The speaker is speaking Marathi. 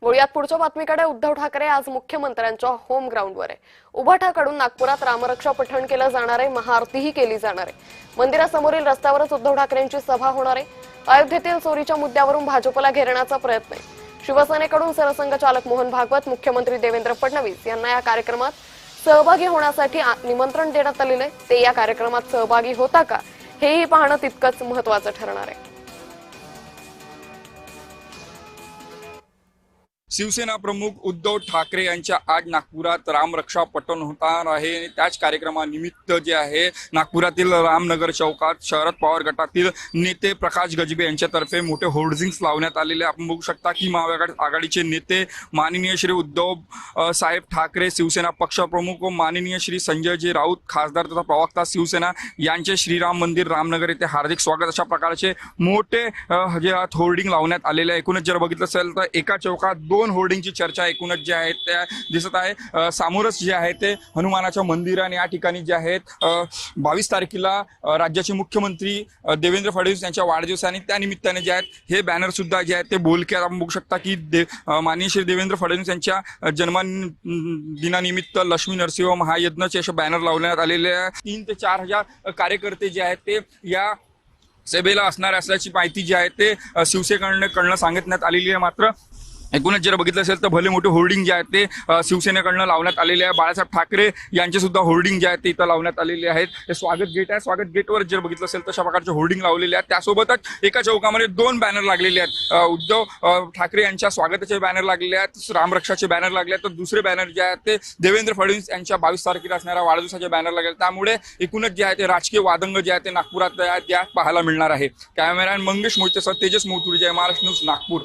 वळूयात पुढच्या बातमीकडे। उद्धव ठाकरे आज मुख्यमंत्र्यांच्या होम ग्राउंडवर आहे। उभाठाकडून नागपुरात रामरक्षा पठण केलं जाणार आहे, महाआरतीही केली जाणार आहे। मंदिरासमोरील रस्त्यावरच उद्धव ठाकरेंची सभा होणार आहे। अयोध्येतील चोरीच्या मुद्द्यावरून भाजपला घेरण्याचा प्रयत्न आहे। शिवसेनेकडून सरसंघचालक मोहन भागवत, मुख्यमंत्री देवेंद्र फडणवीस यांना या कार्यक्रमात सहभागी होण्यासाठी निमंत्रण देण्यात आलेले आहे। ते या कार्यक्रमात सहभागी होता का हेही पाहणं तितकंच महत्त्वाचं ठरणार आहे। शिवसेना प्रमुख उद्धव ठाकरे यांच्या आज नागपुरात रामरक्षा पठण होणार आहे। त्याच कार्यक्रमानिमित्त जे आहे नागपुरातील रामनगर चौकात शरद पवार गटातील नेते प्रकाश गजबे यांच्यातर्फे मोठे होर्डिंग्स लावण्यात आलेले आपण बघू शकता की महाविकास आघाडीचे नेते माननीय श्री उद्धव साहेब ठाकरे शिवसेना पक्षप्रमुख व माननीय श्री संजयजी राऊत खासदार तथा प्रवक्ता शिवसेना यांचे श्रीराम मंदिर रामनगर येथे हार्दिक स्वागत अशा प्रकारचे मोठे जे होर्डिंग लावण्यात आलेले आहे। एकूणच जर बघितलं असेल तर एका चौकात दोन होर्डिंगची चर्चा एकूणच जे आहे त्या दिसत आहे। समोरच जे आहे ते हनुमानाच्या मंदिर आणि या ठिकाणी जे आहेत 22 तारखेला राज्याचे मुख्यमंत्री देवेंद्र फडणवीस यांच्या वाढदिवसाने त्या निमित्ताने जे आहेत हे बॅनर सुद्धा जे आहेत ते बोलके आपण बघू शकता की माननीय श्री देवेंद्र फडणवीस यांच्या जन्मदिनानिमित्त लक्ष्मी नरसिंह महायज्ञचे असे बॅनर लावण्यात आलेले 3 ते 4 हजार कार्यकर्ते जे आहेत ते या सभेला असणार असल्याची माहिती जी आहे ते शिवसेनेकडनं सांगण्यात आलेली आहे। मात्र एकूणच जर बघितलं असेल तर भले मोठे होर्डिंग जे आहेत ते शिवसेनेकडनं लावण्यात आलेले आहे। बाळासाहेब ठाकरे यांचे सुद्धा होर्डिंग जे आहेत ते इथं लावण्यात आलेले आहेत। हे स्वागत गेट आहे, स्वागत गेटवर जर बघितलं असेल तशा प्रकारचे होर्डिंग लावलेले आहेत। त्यासोबतच एका चौकामध्ये 2 बॅनर लागलेले आहेत। उद्धव ठाकरे यांच्या स्वागताचे बॅनर लागलेले आहेत, रामरक्षाचे बॅनर लागले आहेत, तर दुसरे बॅनर जे आहेत ते देवेंद्र फडणवीस यांच्या 22 तारखेला असणाऱ्या वाढदिवसाचे बॅनर लागले। त्यामुळे एकूणच जे आहे ते राजकीय वादंग जे आहे ते नागपुरात पाहायला मिळणार आहे। कॅमेरामॅन मंगेश मोहितेसह तेजस मोतुरी, जय महाराष्ट्र न्यूज, नागपूर।